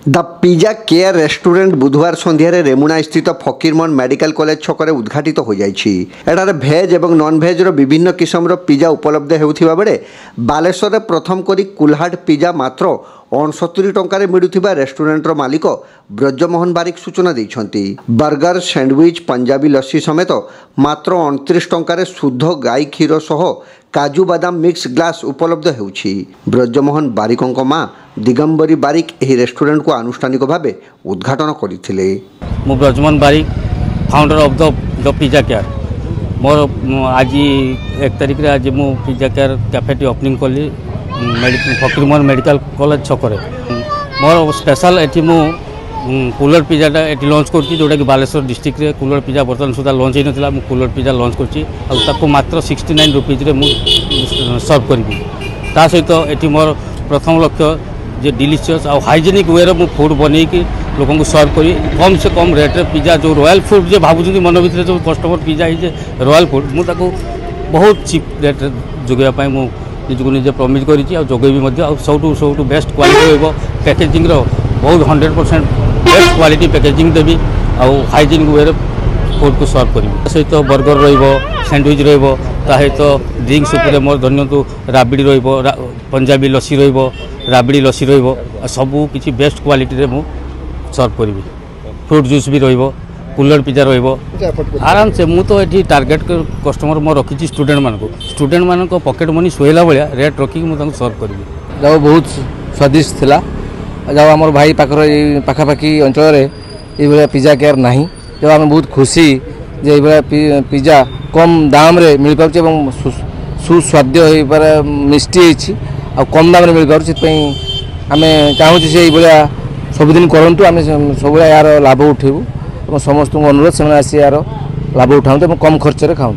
The pizza care restaurant बुधवार सन्धार रेमुणा स्थित Fakir Mohan medical college छकरे उद्घाटित हो जाए। भेज और नॉन भेज विभिन्न किस्मर पिज्जा उपलब्ध होउथिबा बेले बालेश्वर प्रथम करी कुल्हाड़ पिज्जा मात्र 69 टंकार मिलुथिबा रेस्टोरेंटर मालिक ब्रजमोहन बारिक सूचना देइछन्ति। बर्गर, सैंडविच, पंजाबी लस्सी समेत मात्र 29 टंकार शुद्ध गाई क्षीर सह काजू बादाम मिक्स ग्लास उपलब्ध होउछि। ब्रजमोहन बारिकों माँ दिगंबरी बारिक एही रेस्टोरेंट को आनुष्ठानिक भाव उद्घाटन करथिले। मु Brajmohan Barik founder of the pizza care. मोर आज 1 तारिख रे आज मु पिज्जा केयर कैफेटी ओपनिंग कली फकीरमोहन मेडिकल कॉलेज छकरे। मोर स्पेशल एटी मु कूलर पिज्जाटा एटी लॉन्च करछि, जोटा कि बालेश्वर डिस्ट्रिक्ट रे कूलर पिज्जा बर्तमान सुधा लॉन्च होई नथिला। मु कूलर पिज्जा लॉन्च करछि आ ताको मात्र 69 रुपीज रे मु सर्व करबी। ता सहित एटी मोर प्रथम लक्ष्य जे डिलीशियस आ हाइजेनिक वे रे मु फूड बनै कि लोगों को सर्व करी कम से कम रेट रे पिज्जा जो रॉयल फूड जे भाबुछन मन भितर जो कस्टमर पिज्जा है जे रॉयल फूड मु ताको बहुत चीप रेट रे जोगैया पाई मु निजको निजे प्रमिट करिछि आ जोगैबी सबठू बेस्ट क्वालिटी होइबो। पैकेजिंग रो बहुत 100% बेस्ट क्वालिटी पैकेजिंग देवी आ हाइजीन वे फूड को सर्व करी। सहित बर्गर रहिबो, सैंडविच रहिबो, ता सहित ड्रिंक्स उपरे मोर धन्यतु राबिड़ी रहिबो, पंजाबी लस्सी रहिबो, राबिड़ी लस्सी रहिबो, सबू किछि बेस्ट क्वालिटी रे मु सर्व करी। फ्रूट जूस भी रहिबो, कूलर पिज्जा रहिबो आराम से। मु तो एठी टार्गेट कस्टमर मो रखिछि स्टूडेंट मान को पॉकेट मनी सोइला भलिया रेट रखी मु तांको सर्व करी। जो बहुत स्वादिष्ट थिला। जब आम भाई पाखापाखी अंचल ये पिज्जा केयर नहीं, जब आम बहुत खुशी जे ये पिज्जा कम दाम रे मिल पाउछ एवं सुस्वाद्य मिष्टी आ कम दाम रे मिल पाउछ। आम चाहूँ से ये सबुदिन करूँ, आम सब यार लाभ उठेबू। समस्त अनुरोध से आसी यार लाभ उठाऊँ कम खर्च खाऊँ।